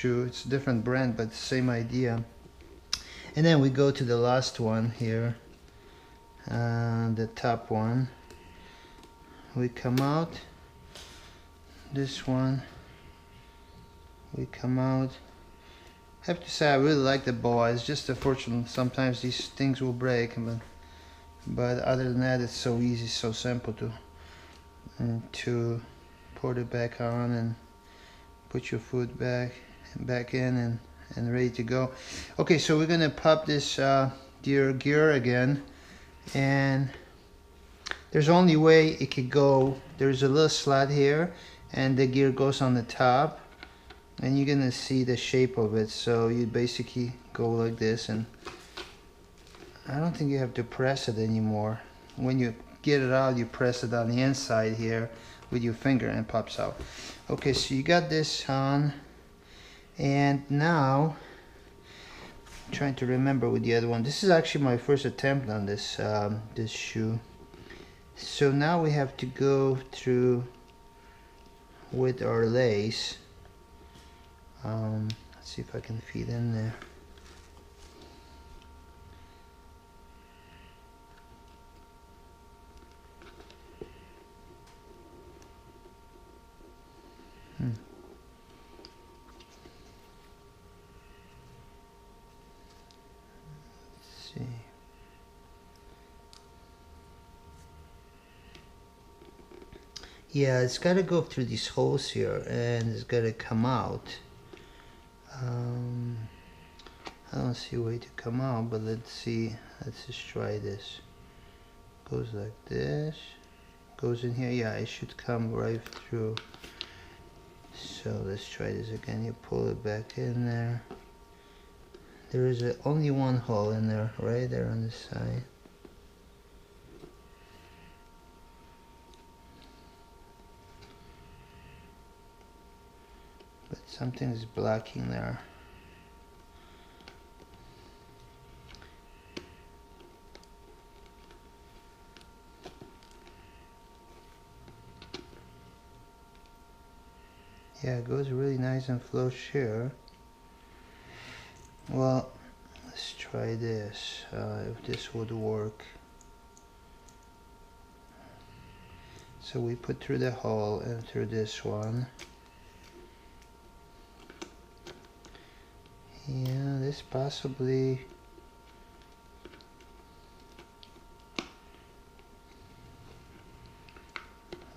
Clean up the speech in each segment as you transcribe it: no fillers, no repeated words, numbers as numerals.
shoe. It's a different brand, but same idea. And then we go to the last one here, the top one. We come out, this one, we come out. I have to say I really like the boa. It's just unfortunate sometimes these things will break, but other than that it's so easy, so simple to put it back on and put your foot back in and ready to go. Okay, so we're gonna pop this gear again, and there's only way it could go. There's a little slot here and the gear goes on the top, and you're gonna see the shape of it. So you basically go like this, and I don't think you have to press it anymore. When you get it out, you press it on the inside here with your finger and it pops out. Okay, so you got this on, and now I'm trying to remember with the other one. This is actually my first attempt on this this shoe. So now we have to go through with our lace. Let's see if I can feed in there. Let's see. Yeah, it's got to go through these holes here, and it's got to come out. I don't see a way to come out, but let's see. Let's just try this. Goes like this. Goes in here. Yeah, it should come right through. So let's try this again. You pull it back in there. There is only one hole in there, right there on the side. But something is blocking there. Yeah, it goes really nice and flush here. Well, let's try this, if this would work. So we put through the hole and through this one. Yeah, this possibly.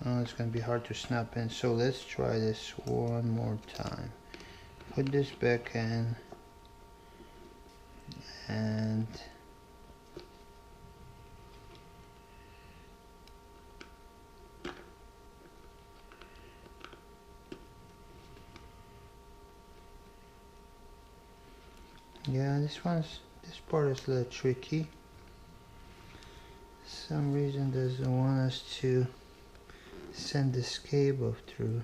Oh, it's going to be hard to snap in. So let's try this one more time. Put this back in. And yeah, this part is a little tricky. For some reason doesn't want us to send this cable through.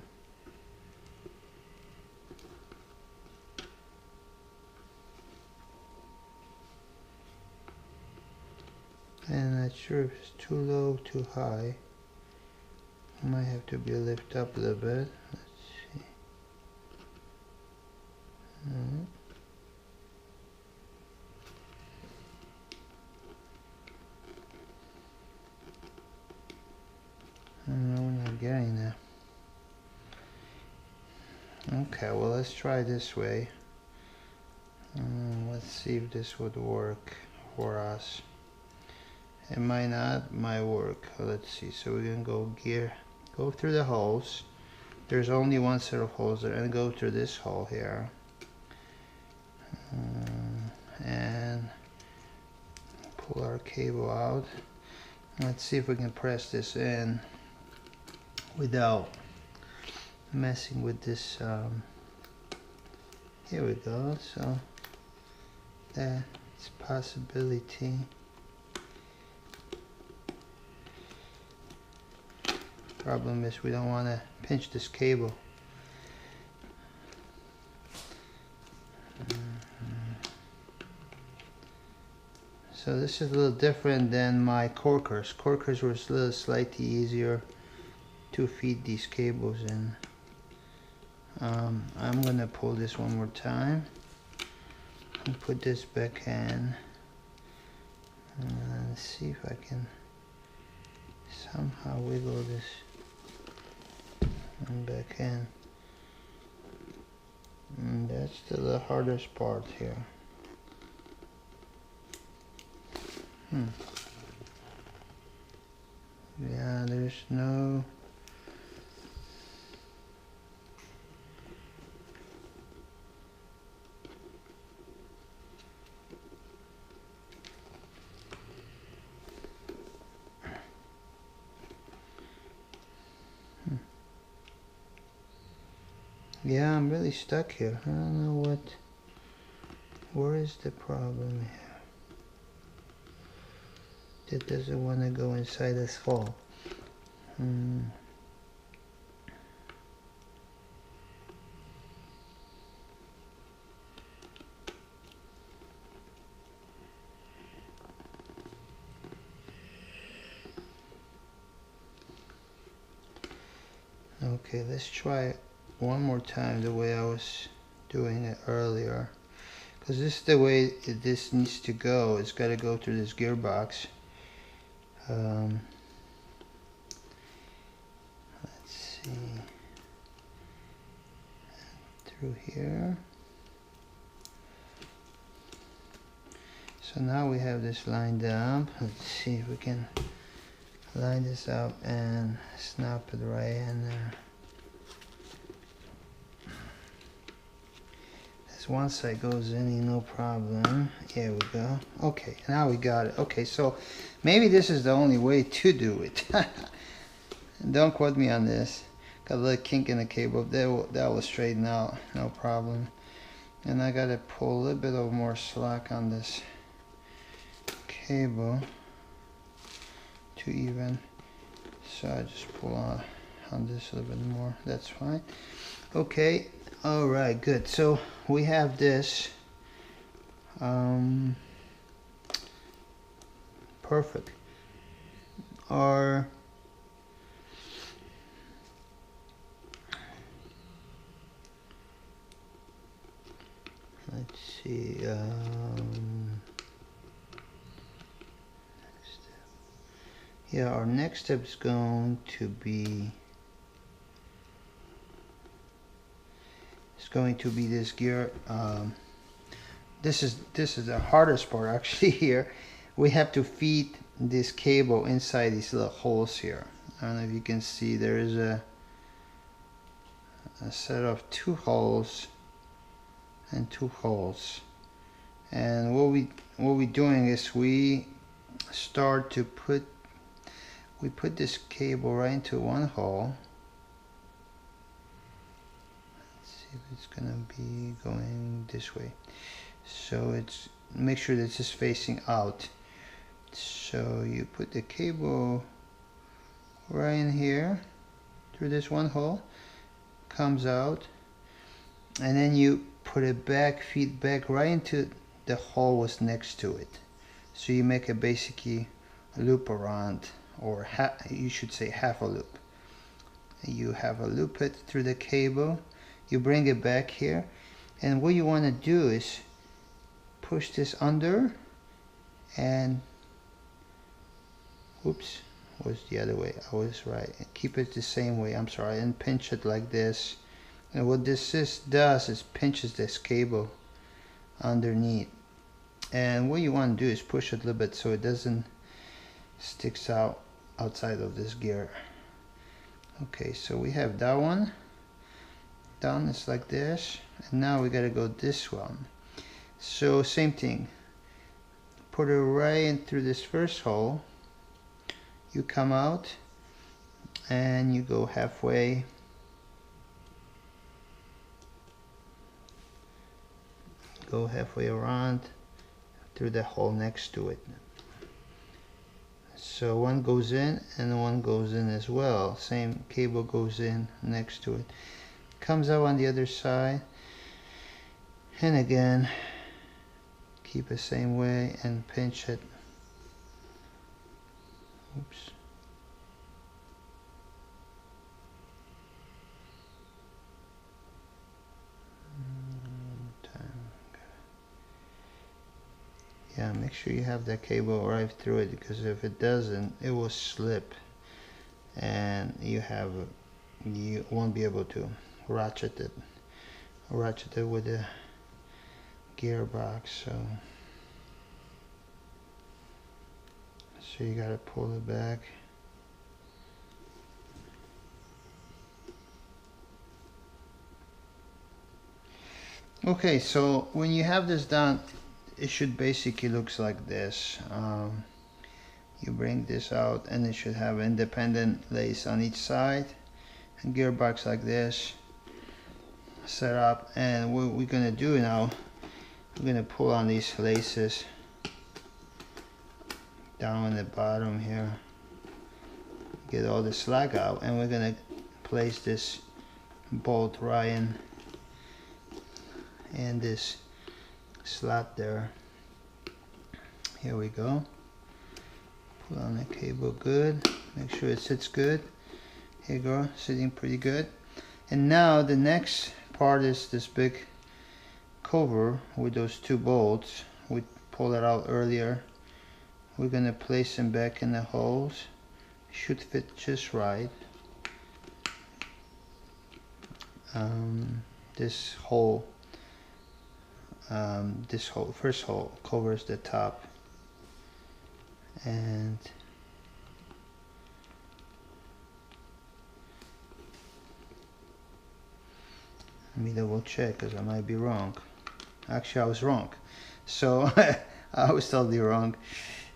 And not sure if it's too low, too high. Might have to be lifted up a little bit. Let's see. No, we're not getting there. Okay, well, let's try this way. Let's see if this would work for us. It might not, might work. Let's see. So we're gonna go through the holes. There's only one set of holes there, and go through this hole here. And pull our cable out. Let's see if we can press this in without messing with this. Here we go. So that's a possibility. Problem is we don't want to pinch this cable. So this is a little different than my corkers. Corkers were a little slightly easier to feed these cables in. I'm gonna pull this one more time and put this back in and see if I can somehow wiggle this and back in. And that's the hardest part here. Yeah, there's no... Yeah, I'm really stuck here. I don't know where is the problem here? It doesn't want to go inside this hole. Okay, let's try it one more time the way I was doing it earlier. Because this is the way this needs to go. It's got to go through this gearbox. Let's see. Through here. So now we have this lined up. Let's see if we can line this up and snap it right in there. This one side goes in, no problem. Here we go. Okay, now we got it. Okay, so maybe this is the only way to do it. Don't quote me on this. Got a little kink in the cable. That will straighten out, no problem. And I gotta pull a little bit of more slack on this cable to even. So I just pull on this a little bit more. That's fine. Okay. All right. Good. So we have this. Perfect. Our let's see. Yeah, our next step is going to be this gear. This is the hardest part actually here. We have to feed this cable inside these little holes here. I don't know if you can see there is a set of 2 holes and 2 holes. And what we're doing is we start to put this cable right into one hole. Let's see if it's gonna be going this way. So it's make sure that this is facing out. So you put the cable right in here through this one hole, comes out, and then you put it back, feed back right into the hole was next to it. So you make a basically a loop around, or you should say half a loop. You have a loop it through the cable, you bring it back here, and what you want to do is push this under and oops, was the other way. I was right. Keep it the same way, I'm sorry, and pinch it like this. And what this does is pinches this cable underneath. And what you want to do is push it a little bit so it doesn't sticks out outside of this gear. Okay, so we have that one done. It's like this, and now we got to go this one. So same thing, put it right in through this first hole, you come out and you go halfway, around through the hole next to it. So one goes in and one goes in as well. Same cable goes in next to it. Comes out on the other side. And again, keep the same way and pinch it. Oops. Yeah, make sure you have that cable right through it, because if it doesn't, it will slip and you won't be able to ratchet it with the gearbox. So you gotta pull it back. Okay, so when you have this done, it should basically looks like this. You bring this out and it should have independent lace on each side, and gearbox like this set up. And what we're gonna do now, we're gonna pull on these laces down on the bottom here, get all the slack out, and we're gonna place this bolt right in this slot there. Here we go. Pull on the cable good, make sure it sits good. Here you go, sitting pretty good. And now the next part is this big cover with those two bolts. We pulled it out earlier. We're gonna place them back in the holes. Should fit just right. This hole, first hole covers the top, and let me double check, because I might be wrong. Actually, I was wrong. So I was totally wrong.